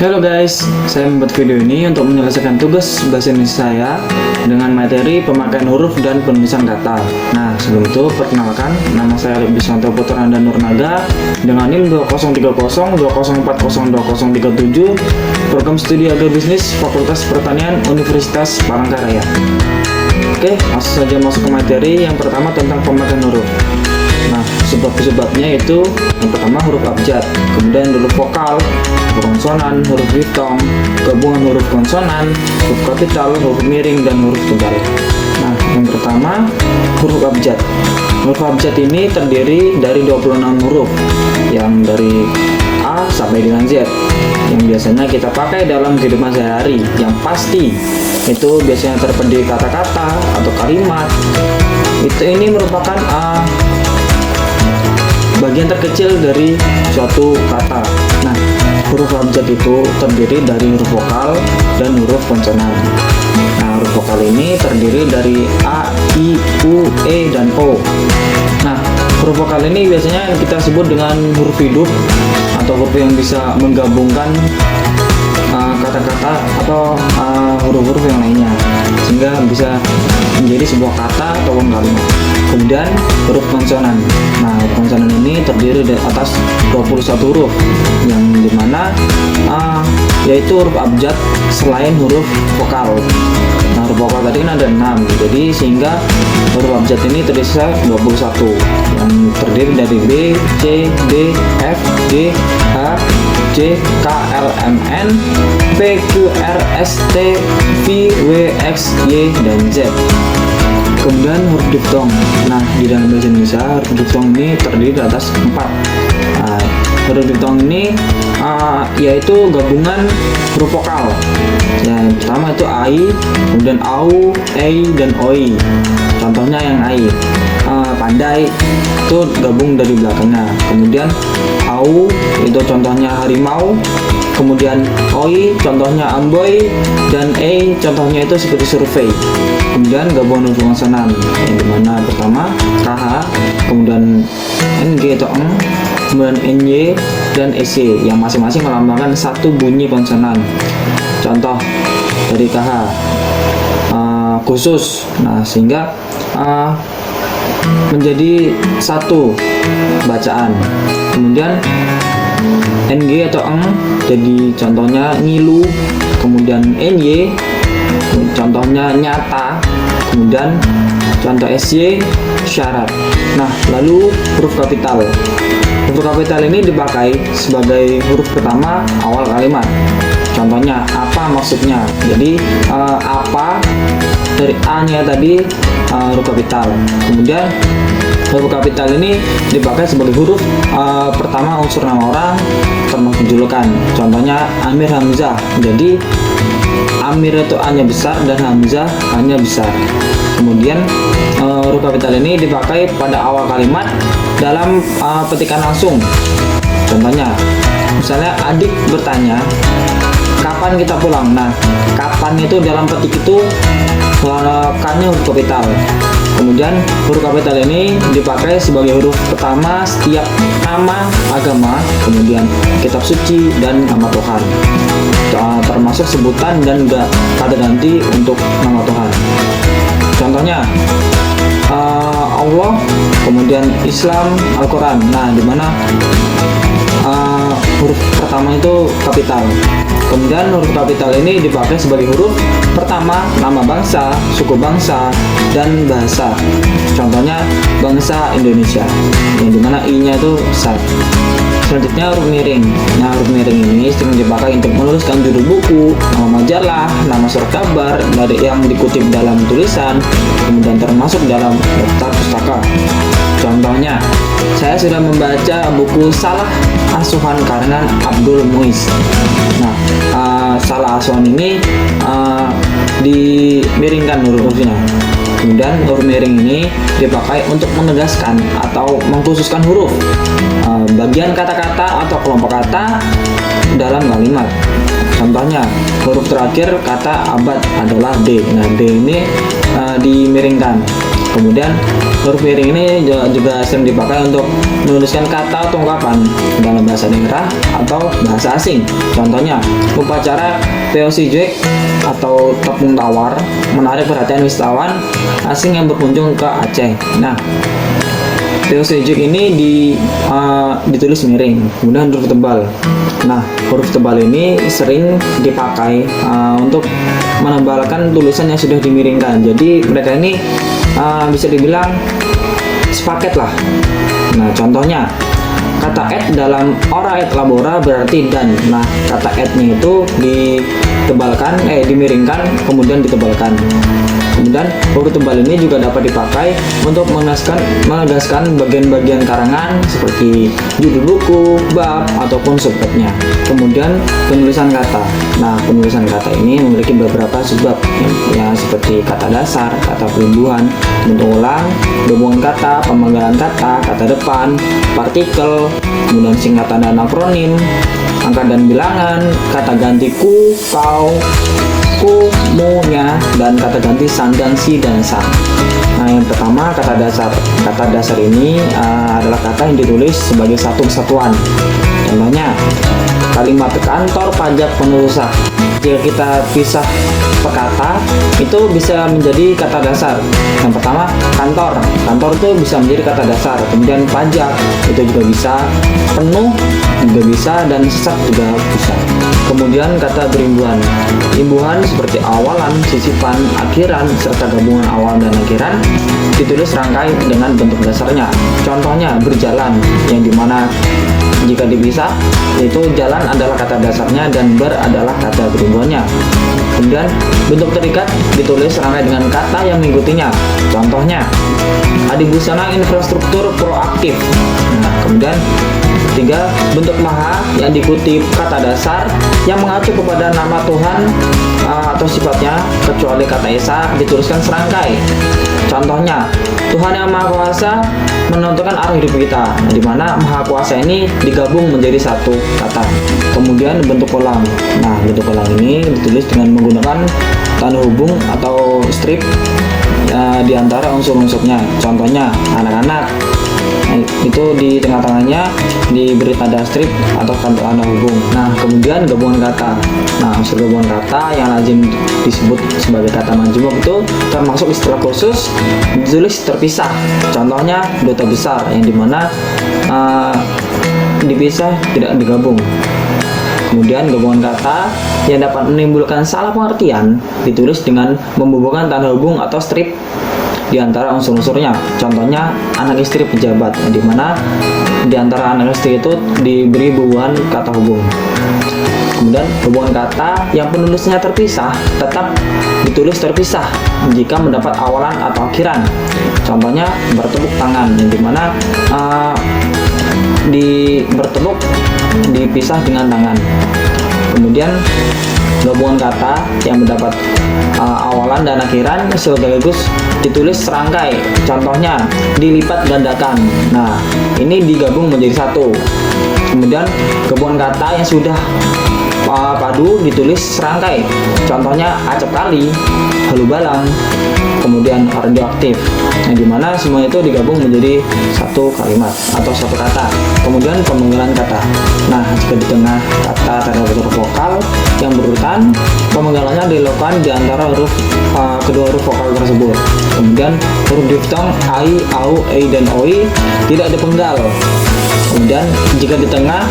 Halo guys, saya membuat video ini untuk menyelesaikan tugas bahasa Indonesia saya dengan materi pemakaian huruf dan penulisan kata. Nah, sebelum itu perkenalkan, nama saya Biswanto Putranda Nurnaga dengan NIM 203020402037, program studi agribisnis Fakultas Pertanian Universitas Palangkaraya. Oke, langsung saja masuk ke materi. Yang pertama tentang pemakaian huruf. Nah, sebab-sebabnya itu yang pertama huruf abjad, kemudian huruf vokal, huruf konsonan, huruf diftong, gabungan huruf konsonan, huruf kapital, huruf miring, dan huruf tunggal. Nah, yang pertama huruf abjad. Huruf abjad ini terdiri dari 26 huruf yang dari A sampai dengan Z yang biasanya kita pakai dalam kehidupan sehari-hari. Yang pasti itu biasanya terpendiri kata-kata atau kalimat. Ini merupakan bagian terkecil dari suatu kata. Nah, huruf abjad itu terdiri dari huruf vokal dan huruf konsonan. Nah, huruf vokal ini terdiri dari A, I, U, E, dan O. Nah, huruf vokal ini biasanya kita sebut dengan huruf hidup atau huruf yang bisa menggabungkan kata-kata atau huruf-huruf yang lainnya sehingga bisa menjadi sebuah kata ataupun kalimat. Kemudian huruf konsonan. Nah, huruf konsonan ini terdiri dari atas 21 huruf yang dimana yaitu huruf abjad selain huruf vokal. Nah, huruf vokal tadi kan ada 6, jadi sehingga huruf abjad ini tersisa 21 yang terdiri dari B, C, D, F, G, H, J, K, L, M, N, P, Q, R, S, T, V, W, X, Y, dan Z. Kemudian huruf diftong. Nah, di dalam bahasa Indonesia huruf diftong ini terdiri atas 4. Nah, huruf diftong ini yaitu gabungan huruf vokal. Yang pertama itu AI, kemudian AU, EI, dan OI. Contohnya yang AI, pandai itu gabung dari belakangnya. Kemudian AU itu contohnya harimau. Kemudian OI contohnya amboy, dan E contohnya itu seperti survei. Kemudian gabungan huruf konsonan yang dimana pertama KH, kemudian NG atau eng, kemudian NY, dan SY yang masing-masing melambangkan satu bunyi konsonan. Contoh dari KH khusus. Nah, sehingga menjadi satu bacaan. Kemudian NG atau eng jadi contohnya ngilu, kemudian NY contohnya nyata, kemudian contoh SY syarat. Nah, lalu huruf kapital. Huruf kapital ini dipakai sebagai huruf pertama awal kalimat. Contohnya apa maksudnya? Jadi apa dari A-nya tadi huruf kapital. Kemudian huruf kapital ini dipakai sebagai huruf pertama unsur nama orang termasuk julukan. Contohnya Amir Hamzah. Jadi Amir itu A-nya besar dan Hamzah A-nya besar. Kemudian huruf kapital ini dipakai pada awal kalimat dalam petikan langsung. Contohnya, misalnya adik bertanya, kapan kita pulang? Nah, kapan itu dalam petik itu K-nya huruf kapital. Kemudian huruf kapital ini dipakai sebagai huruf pertama setiap nama agama, kemudian kitab suci, dan nama Tuhan, termasuk sebutan dan kata ganti untuk nama Tuhan. Contohnya Allah, kemudian Islam, Al-Quran. Nah, dimana huruf pertama itu kapital. Kemudian huruf kapital ini dipakai sebagai huruf pertama nama bangsa, suku bangsa, dan bahasa. Contohnya bangsa Indonesia, yang dimana I-nya itu besar. Selanjutnya huruf miring. Nah, huruf miring ini sering dipakai untuk menuliskan judul buku, nama majalah, nama surat kabar dari yang dikutip dalam tulisan, kemudian termasuk dalam daftar pustaka. Contohnya, saya sudah membaca buku Salah Asuhan karangan Abdul Muiz. Nah, salah asuhan ini dimiringkan huruf-hurufnya. Kemudian huruf miring ini dipakai untuk menegaskan atau mengkhususkan huruf, bagian kata-kata atau kelompok kata dalam kalimat. Contohnya, huruf terakhir kata abad adalah D. Nah, D ini dimiringkan. Kemudian huruf miring ini juga sering dipakai untuk menuliskan kata atau ungkapan dalam bahasa daerah atau bahasa asing. Contohnya, upacara Peosi atau tepung tawar menarik perhatian wisatawan asing yang berkunjung ke Aceh. Nah, Peosi ini ditulis miring, kemudian huruf tebal. Nah, huruf tebal ini sering dipakai untuk menebalkan tulisan yang sudah dimiringkan. Jadi mereka ini bisa dibilang sepaket lah. Nah, contohnya kata et dalam ora et labora berarti dan. Nah, kata etnya itu dimiringkan kemudian ditebalkan. Kemudian huruf tebal ini juga dapat dipakai untuk menegaskan bagian-bagian karangan seperti judul buku, bab, ataupun subbabnya. Kemudian penulisan kata. Nah, penulisan kata ini memiliki beberapa subbab ya, seperti kata dasar, kata perimbuhan, bentuk ulang, gabungan kata, pemanggilan kata, kata depan, partikel, kemudian singkatan dan akronim, angka dan bilangan, kata ganti ku, kau, ku, mu, nya, dan kata ganti san dan si dan sang. Nah, yang pertama kata dasar. Kata dasar ini adalah kata yang ditulis sebagai satu kesatuan. Contohnya, kalimat kantor pajak penulisan. Jika kita pisah per kata, itu bisa menjadi kata dasar. Yang pertama, kantor. Kantor itu bisa menjadi kata dasar. Kemudian pajak, itu juga bisa. Penuh juga bisa, dan sesak juga bisa. Kemudian kata berimbuhan. Imbuhan seperti awalan, sisipan, akhiran, serta gabungan awal dan akhiran ditulis rangkai dengan bentuk dasarnya. Contohnya berjalan, yang dimana jika dipisah itu jalan adalah kata dasarnya dan ber adalah kata berimbuhannya. Kemudian bentuk terikat ditulis rangkai dengan kata yang mengikutinya. Contohnya adibusana infrastruktur proaktif. Nah, kemudian ketiga, bentuk maha yang dikutip kata dasar yang mengacu kepada nama Tuhan atau sifatnya, kecuali kata esa dituliskan serangkai. Contohnya, Tuhan yang Maha Kuasa menentukan arah hidup kita. Nah, di mana Maha Kuasa ini digabung menjadi satu kata. Kemudian bentuk kolam. Nah, bentuk kolam ini ditulis dengan menggunakan tanda hubung atau strip di antara unsur-unsurnya. Contohnya, anak-anak. Itu di tengah-tengahnya diberi tanda strip atau tanda hubung. Nah, kemudian gabungan kata. Nah, unsur gabungan kata yang lazim disebut sebagai kata majmuk itu termasuk istilah khusus ditulis terpisah. Contohnya duta besar, yang dimana dipisah tidak digabung. Kemudian gabungan kata yang dapat menimbulkan salah pengertian ditulis dengan membubuhkan tanda hubung atau strip di antara unsur-unsurnya. Contohnya anak istri pejabat, yang dimana di antara anak istri itu diberi bubuhan kata hubung. Kemudian hubungan kata yang penulisnya terpisah tetap ditulis terpisah jika mendapat awalan atau akhiran. Contohnya bertepuk tangan, yang dimana bertepuk dipisah dengan tangan. Kemudian gabungan kata yang mendapat awalan dan akhiran sekaligus ditulis serangkai. Contohnya dilipat gandakan. Nah, ini digabung menjadi satu. Kemudian gabungan kata yang sudah padu ditulis serangkai. Contohnya acap kali, halu balang, kemudian radioaktif. Yang dimana semua itu digabung menjadi satu kalimat atau satu kata. Kemudian pemanggilan kata. Nah, jika di tengah kata terdapat huruf vokal yang berurutan, pemanggilannya dilakukan di antara kedua huruf vokal tersebut. Kemudian huruf diftong ai, au, ei, dan oi tidak dipenggal. Kemudian jika di tengah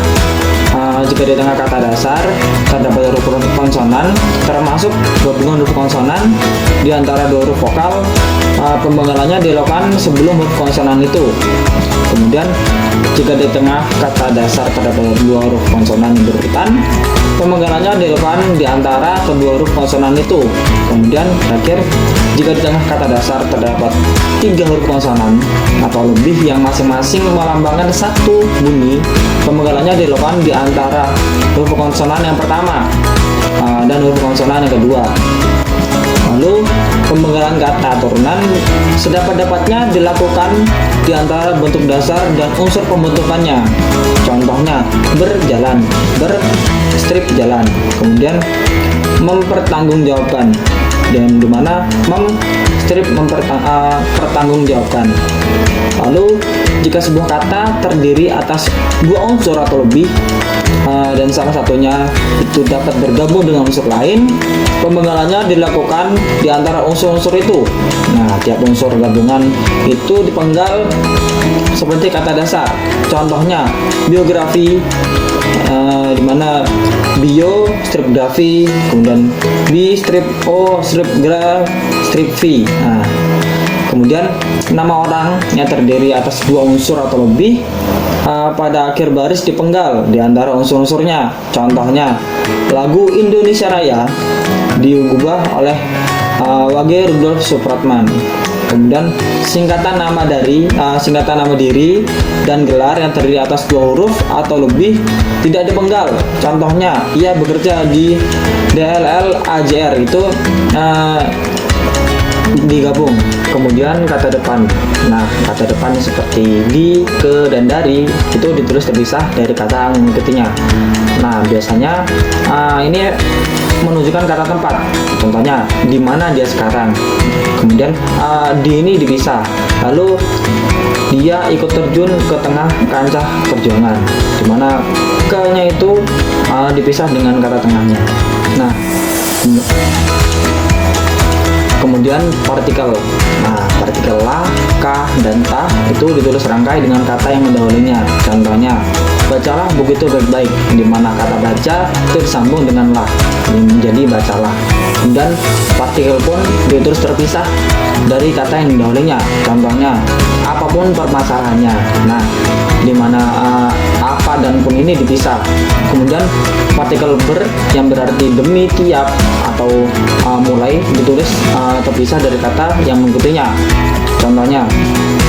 kata dasar terdapat huruf konsonan, termasuk gabungan huruf konsonan di antara dua huruf vokal, pemanggilannya dilakukan sebelum huruf konsonan itu. Kemudian jika di tengah kata dasar terdapat dua huruf konsonan yang berurutan, pemanggilannya dilakukan di antara kedua huruf konsonan itu. Kemudian terakhir, jika di tengah kata dasar terdapat tiga huruf konsonan atau lebih yang masing-masing melambangkan satu bunyi, pemanggilannya dilakukan di antara huruf konsonan yang pertama dan huruf konsonan yang kedua. Lalu pemanggilan kata turunan sedapat-dapatnya dilakukan di antara bentuk dasar dan unsur pembentukannya. Contohnya berjalan, berstrip jalan. Kemudian mempertanggungjawabkan, dan dimana strip pertanggungjawabkan. Lalu jika sebuah kata terdiri atas dua unsur atau lebih dan salah satunya itu dapat bergabung dengan unsur lain, pemenggalannya dilakukan di antara unsur-unsur itu. Nah, tiap unsur gabungan itu dipenggal seperti kata dasar. Contohnya biografi, di mana bio strip grafi, kemudian B strip O strip gra strip V. Nah, kemudian nama orang yang terdiri atas dua unsur atau lebih pada akhir baris dipenggal di antara unsur-unsurnya. Contohnya lagu Indonesia Raya diubah oleh W.G. Rudolf Supratman. Kemudian singkatan nama diri dan gelar yang terdiri atas dua huruf atau lebih tidak dipenggal. Contohnya, ia bekerja di DLL AJR, itu digabung. Kemudian kata depan. Nah, kata depan seperti di, ke, dan dari itu ditulis terpisah dari kata yang mengikutinya. Nah, biasanya ini menunjukkan kata tempat. Contohnya, di mana dia sekarang. Kemudian di ini dipisah. Lalu dia ikut terjun ke tengah kancah perjuangan, di mana ke-nya itu dipisah dengan kata tengahnya. Nah, kemudian partikel. Nah, partikel la, ka, dan ta itu ditulis rangkai dengan kata yang mendahulunya. Contohnya, bacalah buku itu baik-baik, di mana kata baca itu disambung dengan la menjadi bacalah. Kemudian partikel pun ditulis terpisah dari kata yang mendahulunya. Contohnya, apapun permasalahannya. Nah, di mana apa dan pun ini dipisah. Kemudian partikel ber yang berarti demi, tiap, atau mulai ditulis terpisah dari kata yang mengikutinya. Contohnya,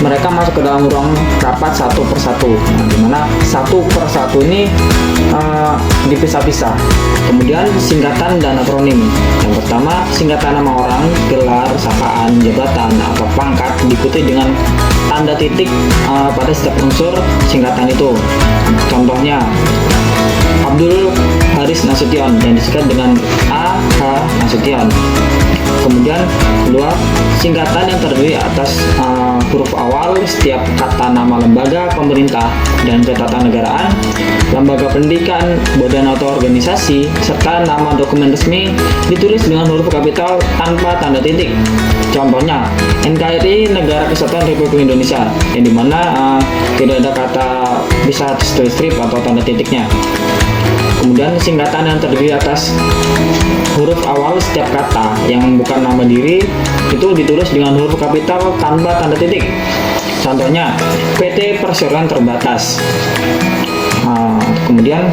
mereka masuk ke dalam ruang rapat satu persatu. Nah, dimana satu persatu ini dipisah-pisah. Kemudian singkatan dan akronim. Yang pertama, singkatan nama orang, gelar, sapaan, jabatan, atau pangkat diikuti dengan tanda titik pada setiap unsur singkatan itu. Contohnya, Abdul Haris Nasution yang disingkat dengan A.H. Nasution. Kemudian kedua, singkatan yang terdiri atas huruf awal setiap kata nama lembaga pemerintah dan ketatanegaraan, lembaga pendidikan, badan atau organisasi, serta nama dokumen resmi ditulis dengan huruf kapital tanpa tanda titik. Contohnya, NKRI Negara Kesatuan Republik Indonesia, yang dimana tidak ada kata bisa strip atau tanda titiknya. Kemudian singkatan yang terdiri atas huruf awal setiap kata yang bukan nama diri itu ditulis dengan huruf kapital tanpa tanda titik. Contohnya, PT Perseroan Terbatas. Kemudian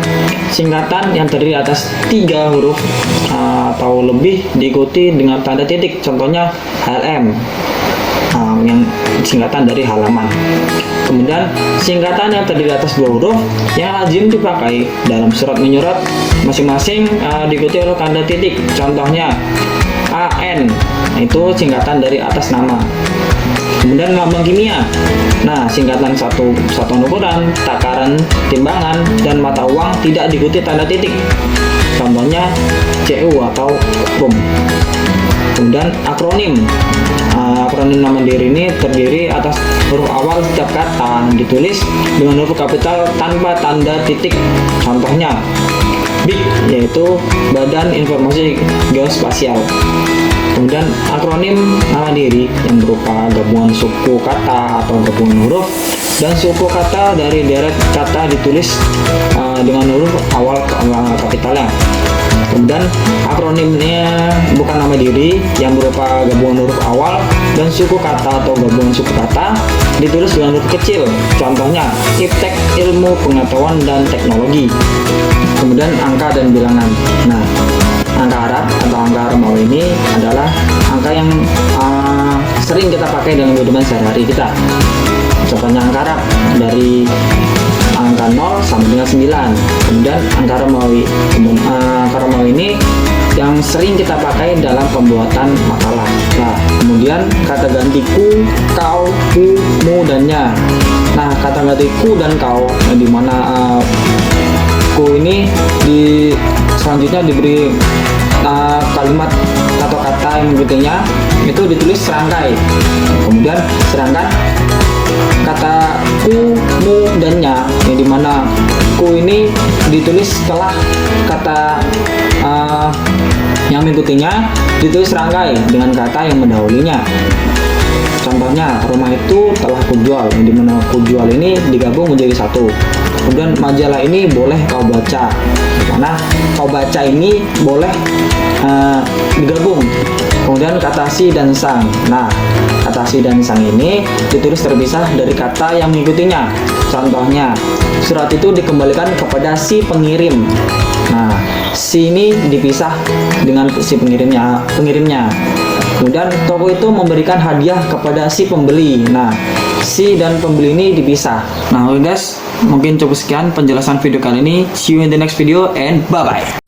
singkatan yang terdiri atas 3 huruf atau lebih diikuti dengan tanda titik. Contohnya HLM, yang singkatan dari halaman. Kemudian singkatan yang terdiri atas 2 huruf yang lazim dipakai dalam surat menyurat masing-masing diikuti oleh tanda titik. Contohnya AN, itu singkatan dari atas nama. Kemudian lambang kimia. Nah, singkatan satuan ukuran, takaran, timbangan, dan mata uang tidak diikuti tanda titik. Contohnya CU atau hukum. Kemudian akronim. Akronim nama diri ini terdiri atas huruf awal setiap kata ditulis dengan huruf kapital tanpa tanda titik. Contohnya BIG, yaitu Badan Informasi Geospasial. Kemudian akronim nama diri yang berupa gabungan suku kata atau gabungan huruf dan suku kata dari deret kata ditulis dengan huruf awal kapitalnya. Kemudian akronimnya bukan nama diri yang berupa gabungan huruf awal dan suku kata atau gabungan suku kata ditulis dengan huruf kecil. Contohnya Iptek, Ilmu Pengetahuan dan Teknologi. Kemudian angka dan bilangan. Nah, angka Arab atau angka Romawi ini adalah angka yang sering kita pakai dalam kehidupan sehari-hari kita. Contohnya angka Arab dari angka 0 sampai dengan 9. Kemudian angka Romawi. Angka Romawi ini yang sering kita pakai dalam pembuatan makalah. Nah, kemudian kata ganti ku, kau, ku, mu, dan nya. Nah, kata ganti ku dan kau, di mana ku ini selanjutnya diberi kalimat atau kata yang mengikutinya itu ditulis serangkai. Kemudian sedangkan kata ku, mu, dan nya, yang dimana ku ini ditulis setelah kata yang mengikutinya ditulis serangkai dengan kata yang mendahulunya. Contohnya, rumah itu telah kujual, yang dimana kujual ini digabung menjadi satu. Kemudian majalah ini boleh kau baca, karena kau baca ini boleh digabung. Kemudian kata si dan sang. Nah, kata si dan sang ini ditulis terpisah dari kata yang mengikutinya. Contohnya, surat itu dikembalikan kepada si pengirim. Nah, si ini dipisah dengan si pengirimnya. Kemudian toko itu memberikan hadiah kepada si pembeli. Nah, si dan pembeli ini dipisah. Nah, oke guys, mungkin cukup sekian penjelasan video kali ini. See you in the next video and bye bye.